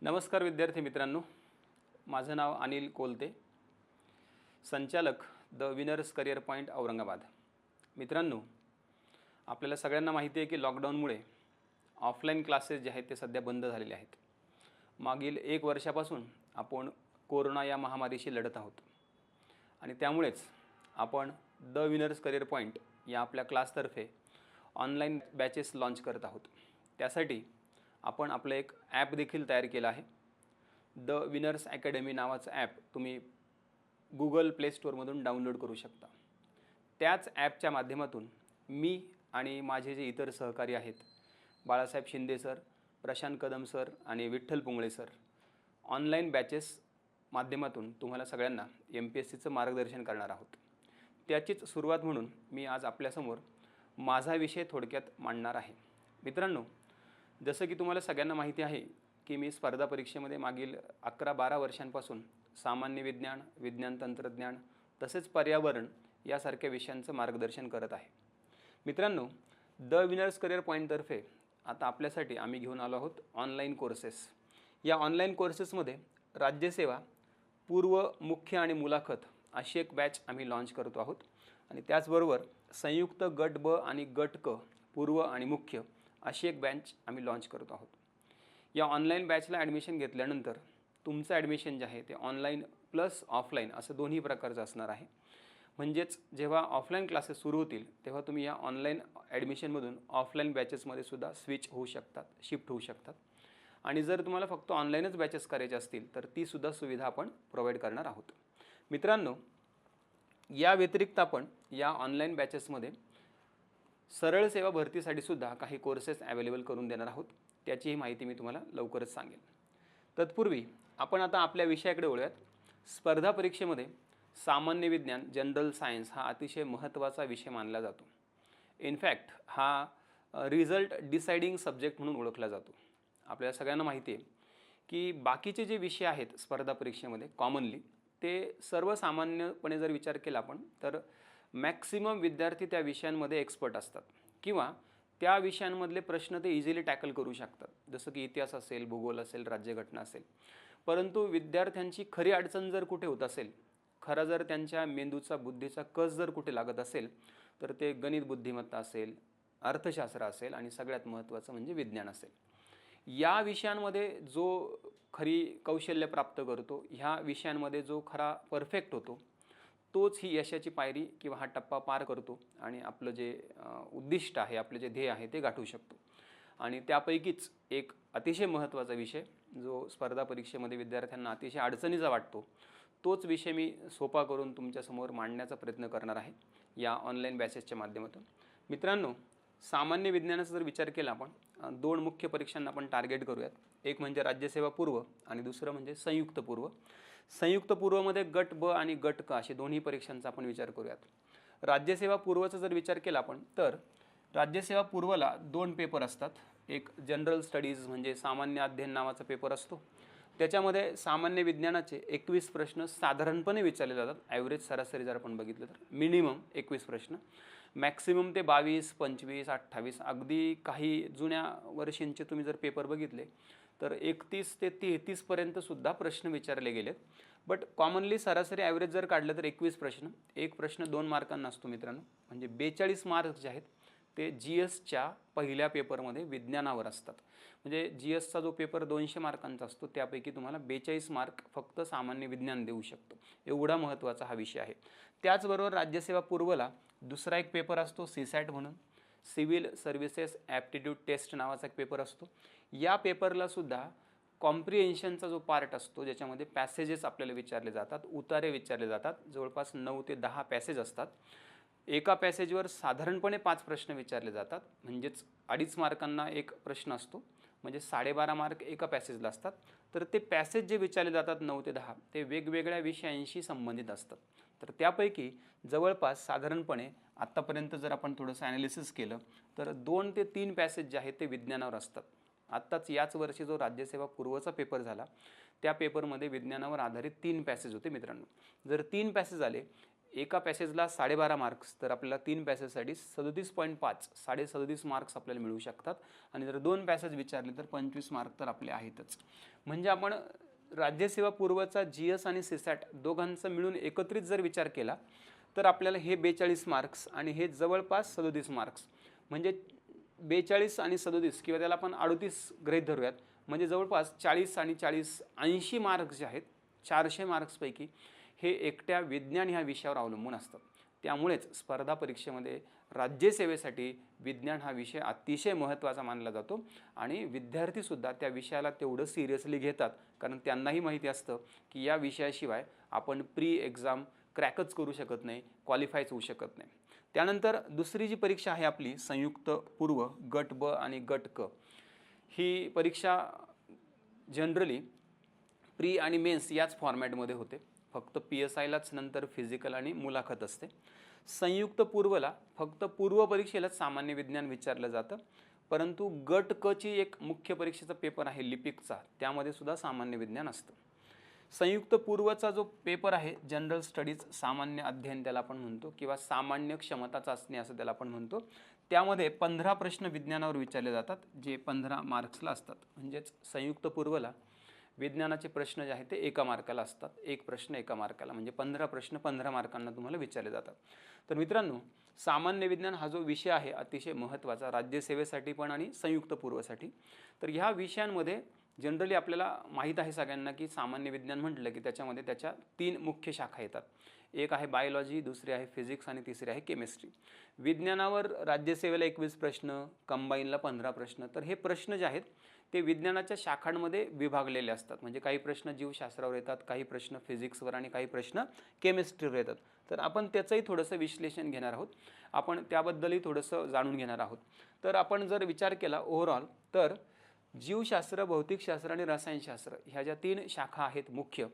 नमस्कार विद्यार्थी मित्रांनो, माझं नाव अनिल कोलते, संचालक the winners career point Aurangabad. मित्रांनो, आपल्याला सगळ्यांना माहिती आहे की लॉकडाऊनमुळे ऑफलाईन क्लासेस जे आहेत ते सध्या बंद झालेले आहेत. मागील 1 वर्षापासून आपण कोरोना या महामारीशी लढत आहोत आणि त्यामुळेच आपण द विनर्स करिअर पॉईंट या आपल्या क्लासतर्फे ऑनलाईन बॅचेस लॉन्च करत आहोत. त्यासाठी आपण आपलं एक ॲप देखील तयार केलं आहे. द विनर्स अकॅडमी नावाचं ॲप तुम्ही Google प्ले स्टोअरमधून डाउनलोड करू शकता. त्याच ॲपच्या माध्यमातून मी आणि माझे जे इतर सहकारी आहेत, बाळासाहेब शिंदे सर, प्रशांत कदम सर आणि Vitthal Pungale sir, online batches माध्यमातून तुम्हाला सगळ्यांना MPSCचं मार्गदर्शन करणार आहोत. त्याचीच सुरुवात म्हणून मी आज आपल्यासमोर माझा विषय थोडक्यात मांडणार आहे. मित्रांनो, जसं की तुम्हाला सगळ्यांना माहिती आहे की मी स्पर्धा परीक्षेमध्ये मागील 11-12 वर्षांपासून सामान्य विज्ञान, विज्ञान तंत्रज्ञान तसेच पर्यावरण यासारख्या विषयांचं मार्गदर्शन करत आहे. मित्रांनो, द विनर्स करिअर पॉईंटतर्फे आता आपल्यासाठी आम्ही घेऊन आलो आहोत ऑनलाईन कोर्सेस. या ऑनलाईन कोर्सेसमध्ये राज्यसेवा, पूर्व, मुख्य आणि मुलाखत अशी एक बॅच आम्ही लॉन्च करतो आहोत आणि त्याचबरोबर संयुक्त गट ब आणि गट क, पूर्व आणि मुख्य अशी एक बॅच आम्ही लॉन्च करतो आहोत. या ऑनलाईन बॅचला ॲडमिशन घेतल्यानंतर तुमचं ॲडमिशन जे आहे ते ऑनलाईन प्लस ऑफलाईन असं दोन्ही प्रकारचं असणार आहे. म्हणजेच जेव्हा ऑफलाईन क्लासेस सुरू होतील तेव्हा तुम्ही या ऑनलाईन ॲडमिशनमधून ऑफलाईन बॅचेसमध्ये सुद्धा स्विच होऊ शकतात, शिफ्ट होऊ शकतात. आणि जर तुम्हाला फक्त ऑनलाईनच बॅचेस करायचे असतील तर तीसुद्धा सुविधा आपण प्रोव्हाइड करणार आहोत. मित्रांनो, या व्यतिरिक्त आपण या ऑनलाईन बॅचेसमध्ये सरळ सेवा भरतीसाठी सुद्धा काही कोर्सेस अवेलेबल करून देणार आहोत. त्याचीही माहिती मी तुम्हाला लवकरच सांगेन. तत्पूर्वी आपण आता आपल्या विषयाकडे वळूयात. स्पर्धा परीक्षेमध्ये सामान्य विज्ञान, जनरल सायन्स हा अतिशय महत्त्वाचा विषय मानला जातो. इनफॅक्ट हा रिझल्ट डिसाइडिंग सब्जेक्ट म्हणून ओळखला जातो. आपल्याला सगळ्यांना माहिती आहे की बाकीचे जे विषय आहेत स्पर्धा परीक्षेमध्ये कॉमनली ते सर्वसामान्यपणे जर विचार केला आपण तर मॅक्सिमम विद्यार्थी त्या विषयांमध्ये एक्सपर्ट असतात किंवा त्या विषयांमधले प्रश्न ते इझिली टॅकल करू शकतात, जसं की इतिहास असेल, भूगोल असेल, राज्यघटना असेल. परंतु विद्यार्थ्यांची खरी अडचण जर कुठे होत असेल, खरा जर त्यांच्या मेंदूचा, बुद्धीचा कस जर कुठे लागत असेल तर ते गणित बुद्धिमत्ता असेल, अर्थशास्त्र असेल आणि सगळ्यात महत्त्वाचं म्हणजे विज्ञान असेल. या विषयांमध्ये जो खरी कौशल्य प्राप्त करतो, ह्या विषयांमध्ये जो खरा परफेक्ट होतो, तोच ही यशाची पायरी किंवा हा टप्पा पार करतो आणि आपलं जे उद्दिष्ट आहे, आपले जे ध्येय आहे ते गाठू शकतो. आणि त्यापैकीच एक अतिशय महत्त्वाचा विषय जो स्पर्धा परीक्षेमध्ये विद्यार्थ्यांना अतिशय अडचणीचा वाटतो, तोच विषय मी सोपा करून तुमच्यासमोर मांडण्याचा प्रयत्न करणार आहे या ऑनलाईन बॅचेसच्या माध्यमातून. मित्रांनो, सामान्य विज्ञानाचा जर विचार केला आपण 2 मुख्य परीक्षांना आपण टार्गेट करूयात. एक म्हणजे राज्यसेवा पूर्व आणि दुसरं म्हणजे संयुक्त पूर्व. संयुक्त पूर्वमध्ये गट ब आणि गट क असे दोन्ही परीक्षांचा आपण विचार करूयात. राज्यसेवा पूर्वचा जर विचार केला आपण तर राज्यसेवा पूर्वला 2 पेपर असतात. एक जनरल स्टडीज म्हणजे सामान्य अध्ययन नावाचा पेपर असतो. त्याच्यामध्ये सामान्य विज्ञानाचे 21 प्रश्न साधारणपणे विचारले जातात. ॲव्हरेज सरासरी जर आपण बघितलं तर मिनिमम 21 प्रश्न, मॅक्सिमम ते 22, 25, 28, अगदी काही जुन्या वर्षींचे तुम्ही जर पेपर बघितले तर 31 ते 33 पर्यंत सुद्धा प्रश्न विचारले गेलेत. बट कॉमनली सरासरी ॲव्हरेज जर काढलं तर 21 प्रश्न, एक प्रश्न 2 मार्कांना असतो मित्रांनो. म्हणजे 42 मार्क्स जे आहेत ते GSच्या पहिल्या पेपरमध्ये विज्ञानावर असतात. म्हणजे GSचा जो पेपर 200 मार्कांचा असतो त्यापैकी तुम्हाला 42 मार्क फक्त सामान्य विज्ञान देऊ शकतो. एवढा महत्त्वाचा हा विषय आहे. त्याचबरोबर राज्यसेवा पूर्वला दुसरा एक पेपर असतो CSAT म्हणून, सिव्हिल सर्व्हिसेस ॲप्टिट्यूड टेस्ट नावाचा एक पेपर असतो. या पेपरला सुद्धा कॉम्प्रिहेन्शनचा जो पार्ट असतो ज्याच्यामध्ये पॅसेजेस आपल्याला विचारले जातात, उतारे विचारले जातात, जवळपास 9 ते 10 पॅसेज असतात. एका पॅसेजवर साधारणपणे 5 प्रश्न विचारले जातात. म्हणजेच 2.5 मार्कांना एक प्रश्न असतो, म्हणजे 12.5 मार्क एका पॅसेजला असतात. तर ते पॅसेज जे विचारले जातात 9 ते 10 ते वेगवेगळ्या विषयांशी संबंधित असतात. तर त्यापैकी जवळपास साधारणपणे आत्तापर्यंत जर आपण थोडंसं ॲनालिसिस केलं तर 2 ते 3 पॅसेज जे आहेत ते विज्ञानावर असतात. आत्ताच याच वर्षी जो राज्यसेवा पूर्वचा पेपर झाला त्या पेपरमध्ये विज्ञानावर आधारित 3 पॅसेज होते मित्रांनो. जर 3 पॅसेज आले, एका पॅसेजला 12.5 मार्क्स, तर आपल्याला 3 पॅसेजसाठी 37.5 37 मार्क्स आपल्याला मिळू शकतात. आणि जर 2 पॅसेज विचारले तर 25 मार्क तर आपले आहेतच. म्हणजे आपण राज्यसेवा पूर्वचा GS आणि CSAT दोघांचा मिळून एकत्रित जर विचार केला तर आपल्याला हे 42 मार्क्स आणि हे जवळपास 37 मार्क्स, म्हणजे 42 आणि 37 किंवा त्याला आपण 38 गृहीत धरूयात, म्हणजे जवळपास 40 आणि 40 80 मार्क्स जे आहेत 400 मार्क्सपैकी हे एकट्या विज्ञान ह्या विषयावर अवलंबून असतात. त्यामुळेच स्पर्धा परीक्षेमध्ये राज्यसेवेसाठी विज्ञान हा विषय अतिशय महत्त्वाचा मानला जातो आणि विद्यार्थीसुद्धा त्या विषयाला तेवढं सिरियसली घेतात, कारण त्यांनाही माहिती असतं की या विषयाशिवाय आपण प्री एक्झाम क्रॅकच करू शकत नाही, क्वालिफायच होऊ शकत नाही. त्यानंतर दुसरी जी परीक्षा आहे आपली संयुक्त पूर्व गट ब आणि गट क, ही परीक्षा जनरली प्री आणि मेन्स याच फॉर्मॅटमध्ये होते. फक्त PSIलाच नंतर फिजिकल आणि मुलाखत असते. संयुक्त पूर्वला फक्त पूर्व परीक्षेलाच सामान्य विज्ञान विचारलं जातं, परंतु गट क ची एक मुख्य परीक्षेचा पेपर आहे लिपिकचा, त्यामध्ये सुद्धा सामान्य विज्ञान असतं. संयुक्त पूर्वचा जो पेपर आहे जनरल स्टडीज सामान्य अध्ययन त्याला आपण म्हणतो किंवा सामान्य क्षमता चाचणी असं त्याला आपण म्हणतो. त्यामध्ये 15 प्रश्न विज्ञानावर विचारले जातात जे 15 मार्क्सला असतात. म्हणजेच संयुक्त पूर्वला विज्ञानाचे प्रश्न जे आहेत ते 1 मार्काला असतात. एक प्रश्न 1 मार्काला, म्हणजे 15 प्रश्न 15 मार्कांना तुम्हाला विचारले जातात. तर मित्रांनो, सामान्य विज्ञान हा जो विषय आहे अतिशय महत्त्वाचा राज्यसेवेसाठी पण आणि संयुक्त पूर्वसाठी. तर ह्या विषयांमध्ये जनरली आपल्याला माहीत आहे सगळ्यांना की सामान्य विज्ञान म्हटलं की त्याच्यामध्ये त्याच्या 3 मुख्य शाखा येतात. एक आहे बायोलॉजी, दुसरी आहे फिजिक्स आणि तिसरी आहे केमिस्ट्री. विज्ञानावर राज्यसेवेला 21 प्रश्न, कंबाईनला 15 प्रश्न. तर हे प्रश्न जे आहेत ते विज्ञानाच्या शाखांमध्ये विभागलेले असतात. म्हणजे काही प्रश्न जीवशास्त्रावर येतात, काही प्रश्न फिजिक्सवर आणि काही प्रश्न केमिस्ट्रीवर येतात. तर आपण त्याचंही थोडंसं विश्लेषण घेणार आहोत, आपण त्याबद्दलही थोडंसं जाणून घेणार आहोत. तर आपण जर विचार केला ओव्हरऑल तर जीवशास्त्र, भौतिकशास्त्र आणि रसायनशास्त्र ह्या ज्या 3 शाखा आहेत मुख्य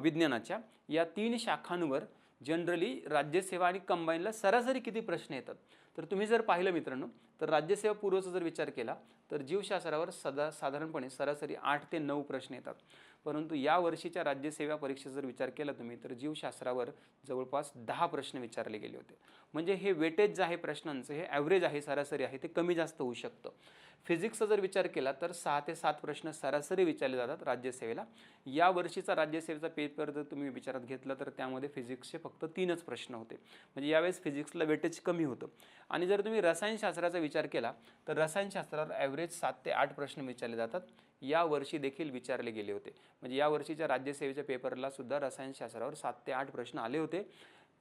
विज्ञानाच्या, या 3 शाखांवर जनरली राज्यसेवा आणि कंबाईनला सरासरी किती प्रश्न येतात. तर तुम्ही जर पाहिलं मित्रांनो, तर राज्यसेवा पूर्वचा जर विचार केला तर जीवशास्त्रावर साधारणपणे सरासरी 8 ते 9 प्रश्न येतात. परंतु या वर्षीच्या राज्यसेवा परीक्षेचा जर विचार केला तुम्ही तर जीवशास्त्रावर जवळपास 10 प्रश्न विचारले गेले होते. म्हणजे हे वेटेज जे आहे प्रश्नांचं हे ॲव्हरेज आहे, सरासरी आहे, ते कमी जास्त होऊ शकतं. फिजिक्सचा जर विचार केला तर 6 ते 7 प्रश्न सरासरी विचारले जातात राज्यसेवेला. या वर्षीचा राज्यसेवेचा पेपर जर तुम्ही विचारात घेतला तर त्यामध्ये फिजिक्सचे फक्त 3च प्रश्न होते. म्हणजे यावेळेस फिजिक्सला वेटेज कमी होतं. आणि जर तुम्ही रसायनशास्त्राचा विचार केला तर रसायनशास्त्रावर ॲव्हरेज 7 ते 8 प्रश्न विचारले जातात. या वर्षी देखील विचारले गेले होते. म्हणजे या वर्षीच्या राज्यसेवेच्या पेपरला सुद्धा रसायनशास्त्रावर 7 ते 8 प्रश्न आले होते.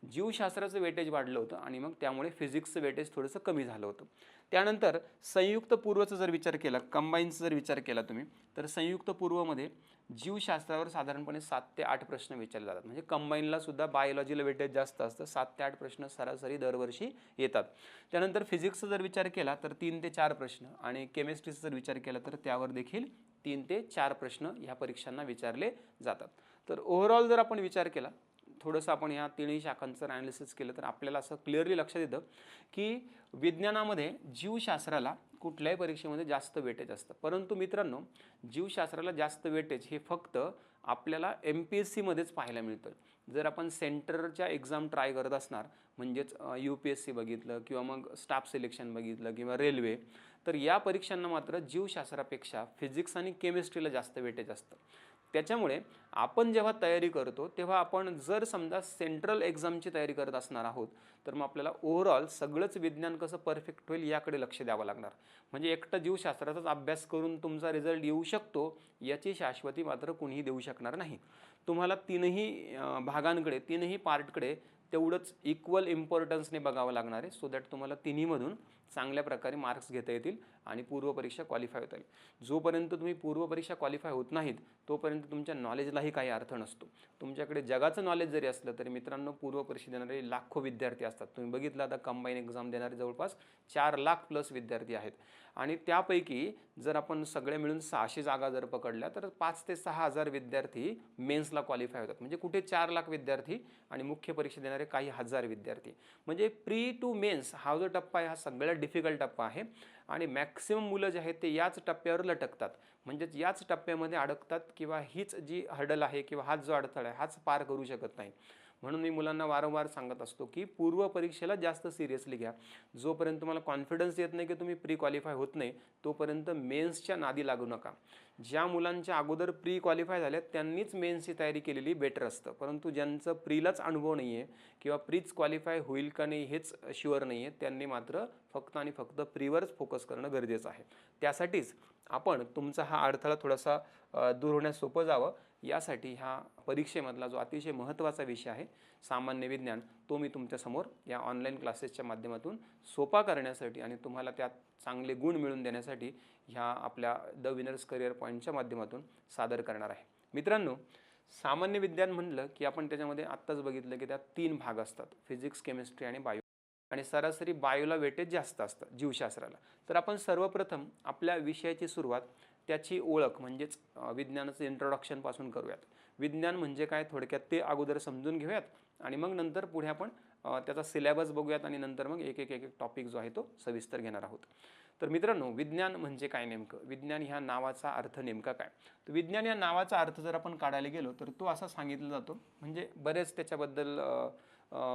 जीवशास्त्राचं वेटेज वाढलं होतं आणि मग त्यामुळे फिजिक्सचं वेटेज थोडंसं कमी झालं होतं. त्यानंतर संयुक्त पूर्वचा जर विचार केला, कंबाईनचा जर विचार केला तुम्ही, तर संयुक्त पूर्वमध्ये जीवशास्त्रावर साधारणपणे 7 ते 8 प्रश्न विचारले जातात. म्हणजे कंबाईनला सुद्धा बायोलॉजीला वेटेज जास्त असतं, 7 ते 8 प्रश्न सरासरी दरवर्षी येतात. त्यानंतर फिजिक्सचा जर विचार केला तर 3 ते 4 प्रश्न आणि केमिस्ट्रीचा जर विचार केला तर त्यावर देखील 3 ते 4 प्रश्न ह्या परीक्षांना विचारले जातात. तर ओव्हरऑल जर आपण विचार केला, थोडंसं आपण ह्या 3ही शाखांचं ॲनालिसिस केलं तर आपल्याला असं क्लिअरली लक्षात येतं की विज्ञानामध्ये जीवशास्त्राला कुठल्याही परीक्षेमध्ये जास्त वेटेज असतं. परंतु मित्रांनो, जीवशास्त्राला जास्त वेटेज हे फक्त आपल्याला MPSCमध्येच पाहायला मिळतं. जर आपण सेंटरच्या एक्झाम ट्राय करत असणार, म्हणजेच UPSC बघितलं किंवा मग स्टाफ सिलेक्शन बघितलं किंवा रेल्वे, तर या परीक्षांना मात्र जीवशास्त्रापेक्षा फिजिक्स आणि केमिस्ट्रीला जास्त वेटेज असतं. त्याच्यामुळे आपण जेव्हा तयारी करतो तेव्हा आपण जर समजा सेंट्रल एक्झामची तयारी करत असणार आहोत तर मग आपल्याला ओव्हरऑल सगळंच विज्ञान कसं परफेक्ट होईल याकडे लक्ष द्यावं लागणार. म्हणजे एकटं जीवशास्त्राचाच अभ्यास करून तुमचा रिझल्ट येऊ शकतो याची शाश्वती मात्र कुणीही देऊ शकणार नाही. तुम्हाला 3ही भागांकडे, 3ही पार्टकडे तेवढंच इक्वल इम्पॉर्टन्सने बघावं लागणार आहे, सो दॅट तुम्हाला तिन्हीमधून चांगल्या प्रकारे मार्क्स घेता येतील आणि पूर्वपरीक्षा क्वालिफाय होता येईल. जोपर्यंत तुम्ही पूर्वपरीक्षा क्वालिफाय होत नाहीत तोपर्यंत तुमच्या नॉलेजलाही काही अर्थ नसतो. तुमच्याकडे जगाचं नॉलेज जरी असलं तरी मित्रांनो, पूर्वपरीक्षा देणारे लाखो विद्यार्थी असतात. तुम्ही बघितलं आता कंबाईन एक्झाम देणारे जवळपास 4 लाख प्लस विद्यार्थी आहेत आणि त्यापैकी जर आपण सगळे मिळून 600 जागा जर पकडल्या तर 5 ते 6 हजार विद्यार्थी मेन्सला क्वालिफाय होतात. म्हणजे कुठे 4 लाख विद्यार्थी आणि मुख्य परीक्षा देणारे काही हजार विद्यार्थी. म्हणजे प्री टू मेन्स हा जो टप्पा आहे हा सगळ्यात डिफिकल्ट टप्पा आहे आणि मॅक्सिमम मुलं जे आहेत ते याच टप्प्यावर लटकतात, म्हणजेच याच टप्प्यामध्ये अडकतात किंवा हीच जी हर्डल आहे किंवा हाच जो अडथळा आहे हाच पार करू शकत नाही. म्हणून मी मुलांना वारंवार सांगत असतो की पूर्व परीक्षेला जास्त सिरियसली घ्या. जोपर्यंत तुम्हाला कॉन्फिडन्स येत नाही की तुम्ही प्री क्वालिफाय होत नाही तोपर्यंत मेन्सच्या नादी लागू नका. ज्या मुलांच्या अगोदर प्री क्वालिफाय झाल्यात त्यांनीच मेन्सची तयारी केलेली बेटर असतं. परंतु ज्यांचं प्रीलाच अनुभव नाही आहे किंवा प्रीच क्वालिफाय होईल का नाही हेच शुअर नाही आहे त्यांनी मात्र फक्त आणि फक्त प्रीवरच फोकस करणं गरजेचं आहे. त्यासाठीच आपण तुमचा हा अडथळा थोडासा दूर होण्यास सोपं जावं यासाठी ह्या परीक्षेमधला जो अतिशय महत्त्वाचा विषय आहे सामान्य विज्ञान तो मी तुमच्यासमोर या ऑनलाईन क्लासेसच्या माध्यमातून सोपा करण्यासाठी आणि तुम्हाला त्यात चांगले गुण मिळवून देण्यासाठी ह्या आपल्या द विनर्स करिअर पॉईंटच्या माध्यमातून सादर करणार आहे. मित्रांनो, सामान्य विज्ञान म्हणलं की आपण त्याच्यामध्ये आत्ताच बघितलं की त्यात 3 भाग असतात, फिजिक्स, केमिस्ट्री आणि बायो. आणि सरासरी बायोला वेटेज जास्त असतं जीवशास्त्राला. तर आपण सर्वप्रथम आपल्या विषयाची सुरुवात त्याची ओळख म्हणजेच विज्ञानाचं इंट्रोडक्शनपासून करूयात. विज्ञान म्हणजे काय थोडक्यात ते अगोदर समजून घेऊयात आणि मग नंतर पुढे आपण त्याचा सिलेबस बघूयात आणि नंतर मग एक एक टॉपिक जो आहे तो सविस्तर घेणार आहोत. तर मित्रांनो, विज्ञान म्हणजे काय नेमकं, विज्ञान ह्या नावाचा अर्थ नेमका काय. तर विज्ञान या नावाचा अर्थ जर आपण काढायला गेलो तर तो असा सांगितला जातो, म्हणजे बरेच त्याच्याबद्दल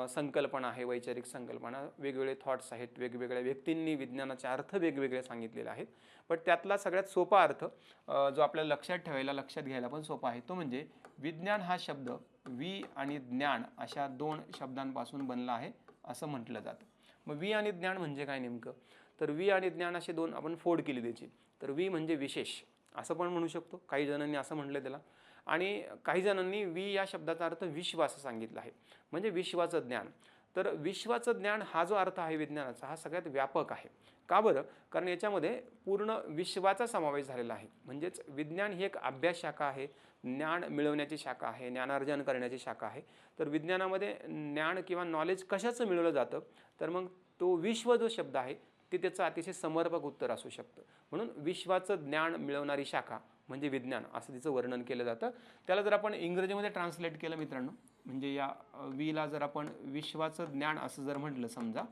संकल्पना आहे, वैचारिक संकल्पना, वेगवेगळे थॉट्स आहेत, वेगवेगळ्या व्यक्तींनी विज्ञानाचे अर्थ वेगवेगळे सांगितलेले आहेत. पण त्यातला सगळ्यात सोपा अर्थ जो आपल्याला लक्षात ठेवायला लक्षात घ्यायला पण सोपा आहे तो म्हणजे विज्ञान हा शब्द वि आणि ज्ञान अशा 2 शब्दांपासून बनला आहे असं म्हटलं जातं. मग वि आणि ज्ञान म्हणजे काय नेमकं, तर वि आणि ज्ञान असे 2 आपण फोड केली त्याची. तर वि म्हणजे विशेष असं पण म्हणू शकतो, काही जणांनी असं म्हटलं त्याला, आणि काही जणांनी वि या शब्दाचा अर्थ विश्व असं सांगितलं आहे, म्हणजे विश्वाचं ज्ञान. तर विश्वाचं ज्ञान हा जो अर्थ आहे विज्ञानाचा हा सगळ्यात व्यापक आहे. का बरं, कारण याच्यामध्ये पूर्ण विश्वाचा समावेश झालेला आहे. म्हणजेच विज्ञान ही एक अभ्यास शाखा आहे, ज्ञान मिळवण्याची शाखा आहे, ज्ञानार्जन करण्याची शाखा आहे. तर विज्ञानामध्ये ज्ञान किंवा नॉलेज कशाचं मिळवलं जातं, तर मग तो विश्व जो शब्द आहे ते त्याचं अतिशय समर्पक उत्तर असू शकतं. म्हणून विश्वाचं ज्ञान मिळवणारी शाखा म्हणजे विज्ञान असं तिचं वर्णन केलं जातं. त्याला जर आपण इंग्रजीमध्ये ट्रान्सलेट केलं मित्रांनो, म्हणजे या वीला जर आपण विश्वाचं ज्ञान असं जर म्हटलं समजा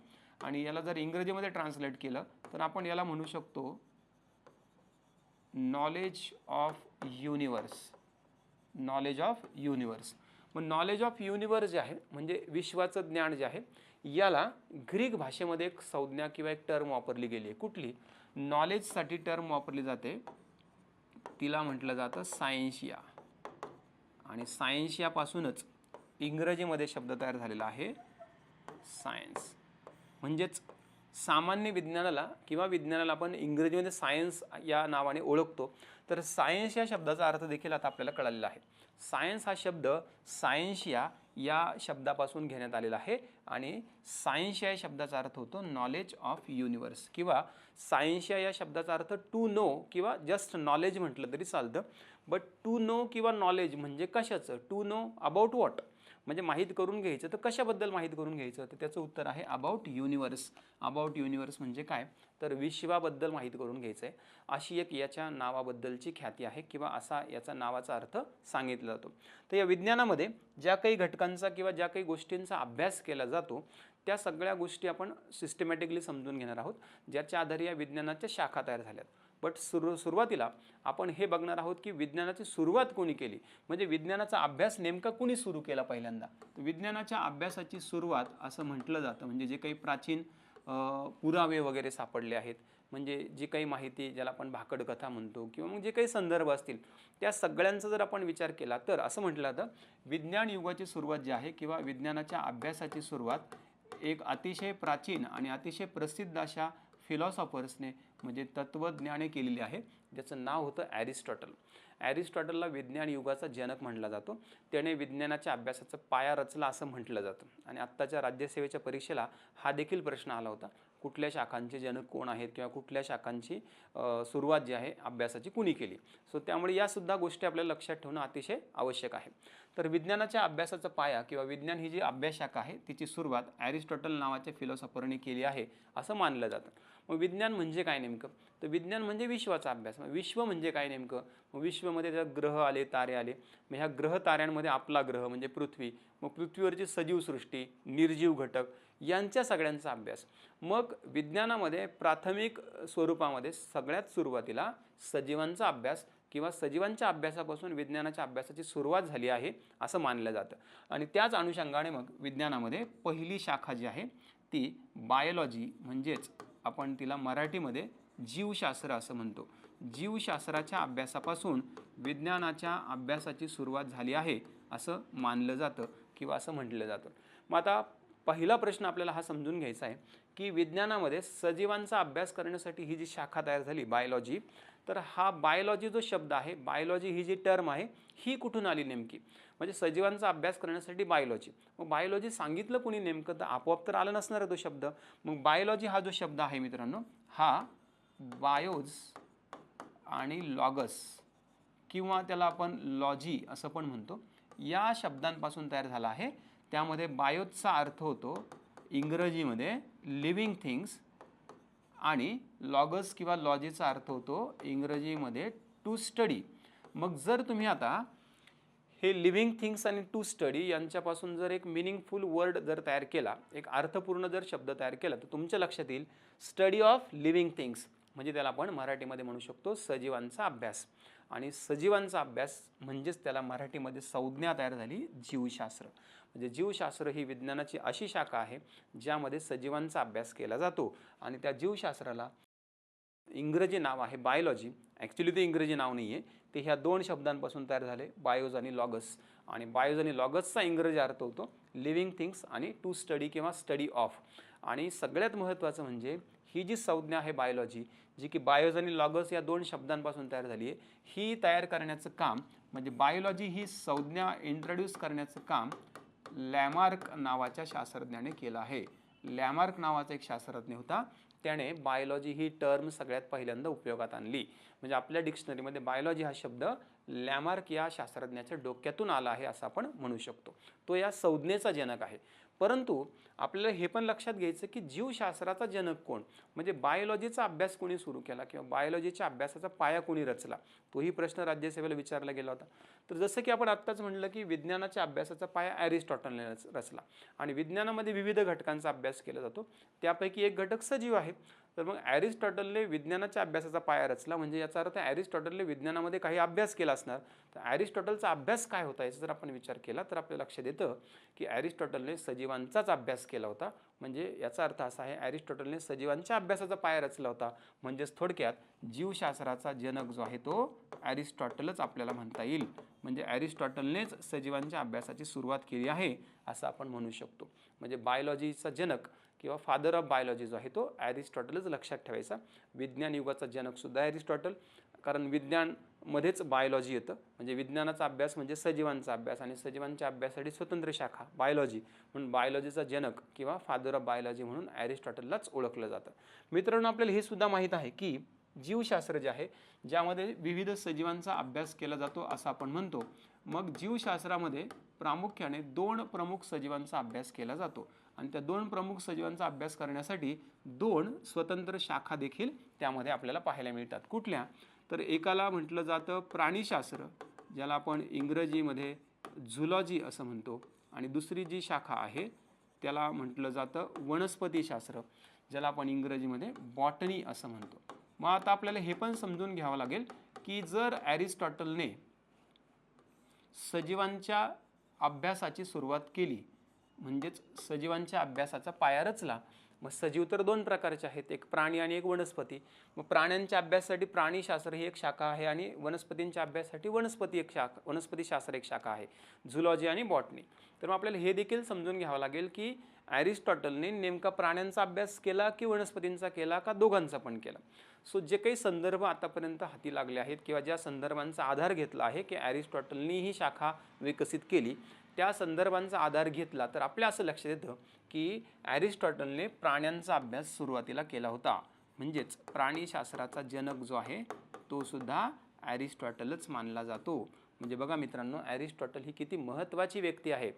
आणि याला जर इंग्रजीमध्ये ट्रान्सलेट केलं तर आपण याला म्हणू शकतो knowledge of universe. Knowledge of universe. मग नॉलेज ऑफ युनिवर्स जे आहे म्हणजे विश्वाचं ज्ञान जे आहे याला ग्रीक भाषेमध्ये एक संज्ञा किंवा एक टर्म वापरली गेली आहे. कुठली नॉलेजसाठी टर्म वापरली जाते तिला म्हटलं जातं सायन्शिया. आणि सायन्शियापासूनच इंग्रजीमध्ये शब्द तयार झालेला आहे सायन्स. म्हणजेच सामान्य विज्ञानाला किंवा विज्ञानाला आपण इंग्रजीमध्ये सायन्स या नावाने ओळखतो. तर सायन्स या शब्दाचा अर्थ देखील आता आपल्याला कळलेला आहे. सायन्स हा शब्द सायन्शिया या शब्दापासून घेण्यात आलेला आहे आणि सायन्शिया या शब्दाचा अर्थ होतो नॉलेज ऑफ युनिवर्स किंवा सायन्शिया या शब्दाचा अर्थ टू नो किंवा जस्ट नॉलेज म्हटलं तरी चालतं. बट टू नो किंवा नॉलेज म्हणजे कशाचं, टू नो अबाउट व्हॉट, म्हणजे माहीत करून घ्यायचं. तर कशाबद्दल माहीत करून घ्यायचं, तर त्याचं उत्तर आहे अबाउट युनिवर्स. अबाउट युनिवर्स म्हणजे काय, तर विश्वाबद्दल माहीत करून घ्यायचं आहे, अशी एक याच्या नावाबद्दलची ख्याती आहे किंवा असा याचा नावाचा अर्थ सांगितला जातो. तर या विज्ञानामध्ये ज्या काही घटकांचा किंवा ज्या काही गोष्टींचा अभ्यास केला जातो त्या सगळ्या गोष्टी आपण सिस्टमॅटिकली समजून घेणार आहोत, ज्याच्या आधारे या विज्ञानाच्या शाखा तयार झाल्यात. बट सुरुवातीला आपण हे बघणार आहोत की विज्ञानाची सुरुवात कोणी केली, म्हणजे विज्ञानाचा अभ्यास नेमका कोणी सुरू केला पहिल्यांदा. तर विज्ञानाच्या अभ्यासाची सुरुवात असं म्हटलं जातं, म्हणजे जे काही प्राचीन पुरावे वगैरे सापडले आहेत, म्हणजे जी काही माहिती ज्याला आपण भाकड कथा म्हणतो किंवा मग जे काही संदर्भ असतील त्या सगळ्यांचा जर आपण विचार केला तर असं म्हटलं जातं विज्ञान युगाची सुरुवात जी आहे किंवा विज्ञानाच्या अभ्यासाची सुरुवात एक अतिशय प्राचीन आणि अतिशय प्रसिद्ध अशा फिलॉसॉफर्सने म्हणजे तत्त्वज्ञाने केलेली आहे, ज्याचं नाव होतं ॲरिस्टॉटल. ॲरिस्टॉटलला विज्ञान युगाचा जनक म्हटला जातो. त्याने विज्ञानाच्या अभ्यासाचा पाया रचला असं म्हटलं जातं. आणि आत्ताच्या राज्यसेवेच्या परीक्षेला हा देखील प्रश्न आला होता, कुठल्या शाखांचे जनक कोण आहेत किंवा कुठल्या शाखांची सुरुवात जी आहे अभ्यासाची कुणी केली. सो त्यामुळे यासुद्धा गोष्टी आपल्याला लक्षात ठेवणं अतिशय आवश्यक आहे. तर विज्ञानाच्या अभ्यासाचा पाया किंवा विज्ञान ही जी अभ्यास शाखा आहे तिची सुरुवात ॲरिस्टॉटल नावाच्या फिलॉसॉफरने केली आहे असं मानलं जातं. मग विज्ञान म्हणजे काय नेमकं, तर विज्ञान म्हणजे विश्वाचा अभ्यास. मग विश्व म्हणजे काय नेमकं, मग विश्वमध्ये जर ग्रह आले, तारे आले, मग ह्या ग्रह ताऱ्यांमध्ये आपला ग्रह म्हणजे पृथ्वी, मग पृथ्वीवरची सजीव सृष्टी, निर्जीव घटक यांच्या सगळ्यांचा अभ्यास. मग विज्ञानामध्ये प्राथमिक स्वरूपामध्ये सगळ्यात सुरुवातीला सजीवांचा अभ्यास किंवा सजीवांच्या अभ्यासापासून विज्ञानाच्या अभ्यासाची सुरुवात झाली आहे असं मानलं जातं. आणि त्याच अनुषंगाने मग विज्ञानामध्ये पहिली शाखा जी आहे ती बायोलॉजी, म्हणजेच आपण तिला मराठीमध्ये जीवशास्त्र असं म्हणतो. जीवशास्त्राच्या अभ्यासापासून विज्ञानाच्या अभ्यासाची सुरुवात झाली आहे असं मानलं जातं किंवा असं म्हटलं जातं. मग आता पहिला प्रश्न आपल्याला हा समजून घ्यायचा आहे की विज्ञानामध्ये सजीवांचा अभ्यास करण्यासाठी ही जी शाखा तयार झाली बायोलॉजी, तर हा बायोलॉजी जो शब्द आहे, बायोलॉजी ही जी टर्म आहे ही कुठून आली नेमकी? म्हणजे सजीवांचा अभ्यास करण्यासाठी बायोलॉजी. मग बायोलॉजी सांगितलं कोणी नेमकं? तर आपोआप तर आलं नसणार आहे तो शब्द. मग बायोलॉजी हा जो शब्द आहे मित्रांनो, हा बायोज आणि लॉगस किंवा त्याला आपण लॉजी असं पण म्हणतो, या शब्दांपासून तयार झाला आहे. त्यामध्ये बायोचा अर्थ होतो इंग्रजीमध्ये लिव्हिंग थिंग्स आणि लॉगस किंवा लॉजीचा अर्थ होतो इंग्रजीमध्ये टू स्टडी. मग जर तुम्ही आता हे लिव्हिंग थिंग्स आणि टू स्टडी यांच्यापासून जर एक मिनिंगफुल वर्ड जर तयार केला, एक अर्थपूर्ण जर शब्द तयार केला, तर तुमच्या लक्षात येईल स्टडी ऑफ लिव्हिंग थिंग्स, म्हणजे त्याला आपण मराठीमध्ये म्हणू शकतो सजीवांचा अभ्यास. आणि सजीवांचा अभ्यास म्हणजेच त्याला मराठीमध्ये संज्ञा तयार झाली जीवशास्त्र. म्हणजे जीवशास्त्र ही विज्ञानाची अशी शाखा आहे ज्यामध्ये सजीवांचा अभ्यास केला जातो. आणि त्या जीवशास्त्राला इंग्रजी नाव आहे बायोलॉजी. ॲक्च्युली ते इंग्रजी नाव नाही आहे, ते ह्या दोन शब्दांपासून तयार झाले, बायोज आणि लॉगस. आणि बायोज आणि लॉगसचा इंग्रजी अर्थ होतो लिव्हिंग थिंग्स आणि टू स्टडी किंवा स्टडी ऑफ. आणि सगळ्यात महत्त्वाचं म्हणजे ही जी संज्ञा आहे बायोलॉजी, जी की बायोज आणि लॉगस या दोन शब्दांपासून तयार झाली आहे, ही तयार करण्याचं काम म्हणजे बायोलॉजी ही संज्ञा इंट्रोड्यूस करण्याचं काम लॅमार्क नावाच्या शास्त्रज्ञाने केलं आहे. लॅमार्क नावाचा एक शास्त्रज्ञ होता, त्याने बायोलॉजी ही टर्म सगळ्यात पहिल्यांदा उपयोगात आणली. म्हणजे आपल्या डिक्शनरीमध्ये बायोलॉजी हा शब्द लॅमार्क या शास्त्रज्ञाच्या डोक्यातून आला आहे असं आपण म्हणू शकतो. तो या संज्ञेचा जनक आहे. परंतु आपल्याला हे पण लक्षात घ्यायचं की जीवशास्त्राचा जनक कोण, म्हणजे बायोलॉजीचा अभ्यास कोणी सुरू केला किंवा बायोलॉजीच्या अभ्यासाचा पाया कोणी रचला, तोही प्रश्न राज्यसभेला विचारला गेला होता. तर जसं की आपण आत्ताच म्हटलं की विज्ञानाच्या अभ्यासाचा पाया ॲरिस्टॉटलने रचला. आणि विज्ञानामध्ये विविध घटकांचा अभ्यास केला जातो, त्यापैकी एक घटक सजीव आहे. तर मग ॲरिस्टॉटलने विज्ञानाच्या अभ्यासाचा पाया रचला, म्हणजे याचा अर्थ ॲरिस्टॉटलने विज्ञानामध्ये काही अभ्यास केला असणार. तर ॲरिस्टॉटलचा अभ्यास काय होता याचा जर आपण विचार केला तर आपल्या लक्षात येतं की ॲरिस्टॉटलने सजीवांचाच अभ्यास केला होता. म्हणजे याचा अर्थ असा आहे ॲरिस्टॉटलने सजीवांच्या अभ्यासाचा पाया रचला होता. म्हणजेच थोडक्यात जीवशास्त्राचा जनक जो आहे तो ॲरिस्टॉटलच आपल्याला म्हणता येईल. म्हणजे ॲरिस्टॉटलनेच सजीवांच्या अभ्यासाची सुरुवात केली आहे असं आपण म्हणू शकतो. म्हणजे बायोलॉजीचा जनक किंवा फादर ऑफ बायोलॉजी जो आहे तो ॲरिस्टॉटलच लक्षात ठेवायचा. विज्ञान युगाचा जनकसुद्धा ॲरिस्टॉटल, कारण विज्ञानमध्येच बायोलॉजी येतं. म्हणजे विज्ञानाचा अभ्यास म्हणजे सजीवांचा अभ्यास आणि सजीवांच्या अभ्यासासाठी स्वतंत्र शाखा बायोलॉजी, म्हणून बायोलॉजीचा जनक किंवा फादर ऑफ बायोलॉजी म्हणून ॲरिस्टॉटललाच ओळखलं जातं. मित्रांनो, आपल्याला हे सुद्धा माहीत आहे की जीवशास्त्र जे आहे ज्यामध्ये विविध सजीवांचा अभ्यास केला जातो असं आपण म्हणतो. मग जीवशास्त्रामध्ये प्रामुख्याने दोन प्रमुख सजीवांचा अभ्यास केला जातो आणि त्या दोन प्रमुख सजीवांचा अभ्यास करण्यासाठी दोन स्वतंत्र शाखा देखील त्यामध्ये आपल्याला पाहायला मिळतात. कुठल्या? तर एकाला म्हटलं जातं प्राणीशास्त्र, ज्याला आपण इंग्रजीमध्ये झुलॉजी असं म्हणतो, आणि दुसरी जी शाखा आहे त्याला म्हटलं जातं वनस्पतीशास्त्र, ज्याला आपण इंग्रजीमध्ये बॉटनी असं म्हणतो. मग आता आपल्याला हे पण समजून घ्यावं लागेल की जर ॲरिस्टॉटलने सजीवांच्या अभ्यासाची सुरुवात केली, म्हणजेच सजीवांच्या अभ्यासाचा पाया रचला. मग सजीव तर दोन प्रकारचे आहेत, एक प्राणी आणि एक वनस्पती. मग प्राण्यांच्या अभ्यासासाठी प्राणीशास्त्र ही एक शाखा आहे आणि वनस्पतींच्या अभ्यासासाठी वनस्पतीशास्त्र एक शाखा आहे, झुलॉजी आणि बॉटनी. तर मग आपल्याला हे देखील समजून घ्यावं लागेल की ॲरिस्टॉटलने नेमका प्राण्यांचा अभ्यास केला की वनस्पतींचा केला का दोघांचा पण केला. सो जे काही संदर्भ आतापर्यंत हाती लागले आहेत किंवा ज्या संदर्भांचा आधार घेतला आहे की ॲरिस्टॉटलनी ही शाखा विकसित केली, त्या संदर्भांचा आधार घेतला तर आपल्या असं लक्षात येतं की ॲरिस्टॉटलने प्राण्यांचा अभ्यास सुरुवातीला केला होता. म्हणजेच प्राणीशास्त्राचा जनक जो आहे तो सुद्धा ॲरिस्टॉटलच मानला जातो. म्हणजे बघा मित्रांनो, ॲरिस्टॉटल ही किती महत्त्वाची व्यक्ती आहे.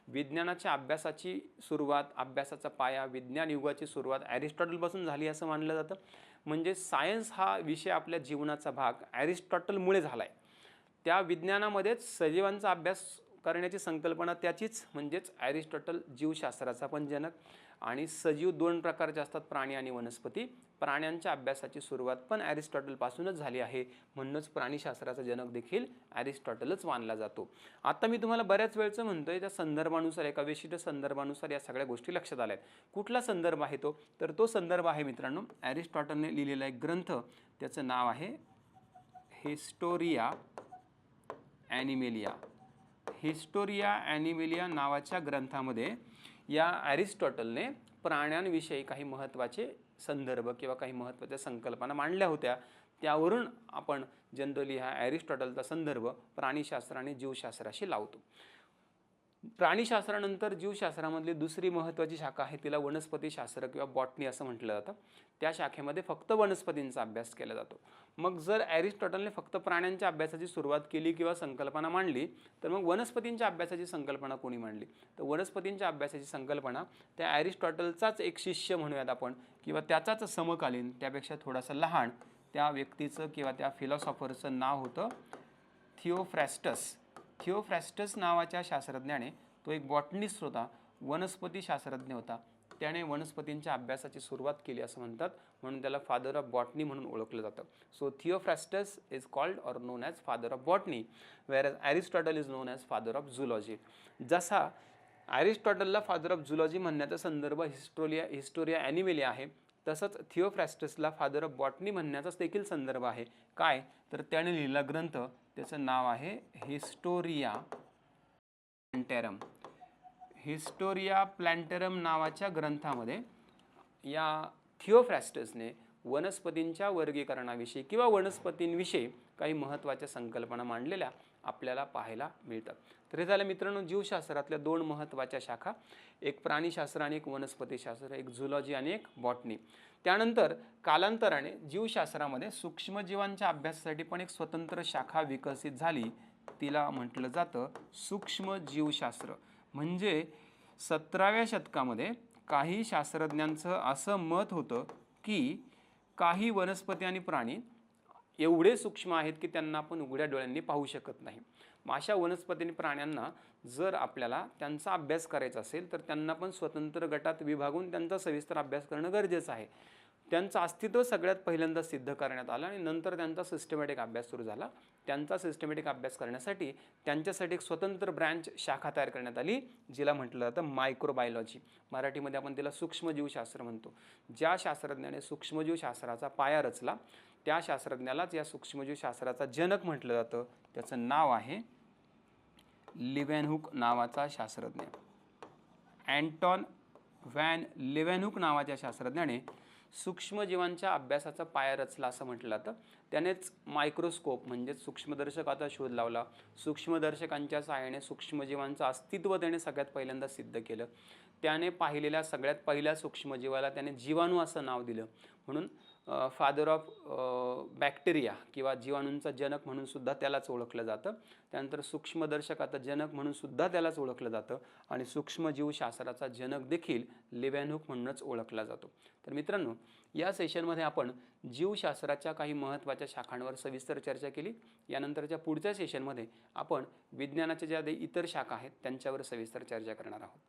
विज्ञानाच्या अभ्यासाची सुरुवात, अभ्यासाचा पाया, विज्ञान युगाची सुरुवात ॲरिस्टॉटलपासून झाली असं मानलं जातं. म्हणजे सायन्स हा विषय आपल्या जीवनाचा भाग ॲरिस्टॉटलमुळे झाला आहे. त्या विज्ञानामध्येच सजीवांचा अभ्यास करण्याची संकल्पना त्याचीच, म्हणजेच ॲरिस्टॉटल जीवशास्त्राचा पण जनक. आणि सजीव दोन प्रकारचे असतात, प्राणी आणि वनस्पती. प्राण्यांच्या अभ्यासाची सुरुवात पण ॲरिस्टॉटलपासूनच झाली आहे, म्हणूनच प्राणीशास्त्राचा जनक देखील ॲरिस्टॉटलच मानला जातो. आता मी तुम्हाला बऱ्याच वेळचं म्हणतोय, त्या संदर्भानुसार, एका विशिष्ट संदर्भानुसार या सगळ्या गोष्टी लक्षात आल्या आहेत. कुठला संदर्भ आहे तो? तर तो संदर्भ आहे मित्रांनो ॲरिस्टॉटलने लिहिलेला एक ग्रंथ, त्याचं नाव आहे हिस्टोरिया ॲनिमेलिया. हिस्टोरिया ॲनिमेलिया नावाच्या ग्रंथामध्ये या ॲरिस्टॉटलने प्राण्यांविषयी काही महत्त्वाचे संदर्भ किंवा काही महत्त्वाच्या संकल्पना मांडल्या होत्या. त्यावरून आपण जनरली हा ॲरिस्टॉटलचा संदर्भ प्राणीशास्त्र आणि जीवशास्त्राशी लावतो. प्राणीशास्त्रानंतर जीवशास्त्रामधली दुसरी महत्त्वाची शाखा आहे, तिला वनस्पतीशास्त्र किंवा बॉटनी असं म्हटलं जातं. त्या शाखेमध्ये फक्त वनस्पतींचा अभ्यास केला जातो. मग जर ॲरिस्टॉटलने फक्त प्राण्यांच्या अभ्यासाची सुरुवात केली किंवा संकल्पना मांडली, तर मग वनस्पतींच्या अभ्यासाची संकल्पना कोणी मांडली? तर वनस्पतींच्या अभ्यासाची संकल्पना त्या ॲरिस्टॉटलचाच एक शिष्य म्हणूयात आपण, किंवा त्याचाच समकालीन, त्यापेक्षा थोडासा लहान, त्या व्यक्तीचं किंवा त्या फिलॉसॉफरचं नाव होतं थिओफ्रॅस्टस. थिओफ्रॅस्टस नावाच्या शास्त्रज्ञाने, तो एक बॉटनिस्ट होता, वनस्पती शास्त्रज्ञ होता, त्याने वनस्पतींच्या अभ्यासाची सुरुवात केली असं म्हणतात, म्हणून त्याला फादर ऑफ बॉटनी म्हणून ओळखलं जातं. So Theophrastus is called or known as father of botany, where Aristotle is known as father of zoology. जसा ॲरिस्टॉटलला फादर ऑफ झुलॉजी म्हणण्याचा संदर्भ हिस्टोरिया ॲनिमेलिया आहे, तसंच थिओफ्रॅस्टसला फादर ऑफ बॉटनी म्हणण्याचाच देखील संदर्भ आहे. काय? तर त्याने लिहिलेला ग्रंथ, त्याचं नाव आहे हिस्टोरिया प्लॅन्टेरम. हिस्टोरिया प्लॅन्टेरम नावाच्या ग्रंथामध्ये या थिओफ्रॅस्टसने वनस्पतींच्या वर्गीकरणाविषयी किंवा वनस्पतींविषयी काही महत्त्वाच्या संकल्पना मांडलेल्या आपल्याला पाहायला मिळतात. तर हे झालं मित्रांनो जीवशास्त्रातल्या दोन महत्त्वाच्या शाखा, एक प्राणीशास्त्र आणि एक वनस्पतीशास्त्र, एक झुलॉजी आणि एक बॉटनी. त्यानंतर कालांतराने जीवशास्त्रामध्ये सूक्ष्मजीवांच्या अभ्यासासाठी पण एक स्वतंत्र शाखा विकसित झाली, तिला म्हटलं जातं सूक्ष्मजीवशास्त्र. म्हणजे 17व्या शतकामध्ये काही शास्त्रज्ञांचं असं मत होतं की काही वनस्पती आणि प्राणी एवढे सूक्ष्म आहेत की त्यांना आपण उघड्या डोळ्यांनी पाहू शकत नाही. मग अशा वनस्पती आणि प्राण्यांना जर आपल्याला त्यांचा अभ्यास करायचा असेल, तर त्यांना पण स्वतंत्र गटात विभागून त्यांचा सविस्तर अभ्यास करणं गरजेचं आहे. त्यांचं अस्तित्व सगळ्यात पहिल्यांदा सिद्ध करण्यात आलं आणि नंतर त्यांचा सिस्टमॅटिक अभ्यास सुरू झाला. त्यांचा सिस्टमॅटिक अभ्यास करण्यासाठी त्यांच्यासाठी एक स्वतंत्र ब्रँच शाखा तयार करण्यात आली, जिला म्हटलं जातं मायक्रोबायोलॉजी. मराठीमध्ये आपण तिला सूक्ष्मजीवशास्त्र म्हणतो. ज्या शास्त्रज्ञाने सूक्ष्मजीवशास्त्राचा पाया रचला, त्या शास्त्रज्ञालाच या सूक्ष्मजीवशास्त्राचा जनक म्हटलं जातं. त्याचं नाव आहे लिव्हनहुक नावाचा शास्त्रज्ञ. अँटॉन व्हॅन लिव्हनहुक नावाच्या शास्त्रज्ञाने सूक्ष्मजीवांच्या अभ्यासाचा पाया रचला असं म्हटलं जातं. त्यानेच मायक्रोस्कोप म्हणजेच सूक्ष्मदर्शकाचा शोध लावला. सूक्ष्मदर्शकांच्या सहाय्याने सूक्ष्मजीवांचं अस्तित्व त्याने सगळ्यात पहिल्यांदा सिद्ध केलं. त्याने पाहिलेल्या सगळ्यात पहिल्या सूक्ष्मजीवाला त्याने जीवाणू असं नाव दिलं, म्हणून फादर ऑफ बॅक्टेरिया किंवा जीवाणूंचा जनक म्हणून सुद्धा त्यालाच ओळखलं जातं. त्यानंतर सूक्ष्मदर्शकाचा जनक म्हणून सुद्धा त्यालाच ओळखलं जातं आणि सूक्ष्मजीवशास्त्राचा जनक देखील लिव्हनहुक म्हणूनच ओळखला जातो. तर मित्रांनो, या सेशनमध्ये आपण जीवशास्त्राच्या काही महत्त्वाच्या शाखांवर सविस्तर चर्चा केली. यानंतरच्या पुढच्या सेशनमध्ये आपण विज्ञानाच्या ज्या इतर शाखा आहेत त्यांच्यावर सविस्तर चर्चा करणार आहोत.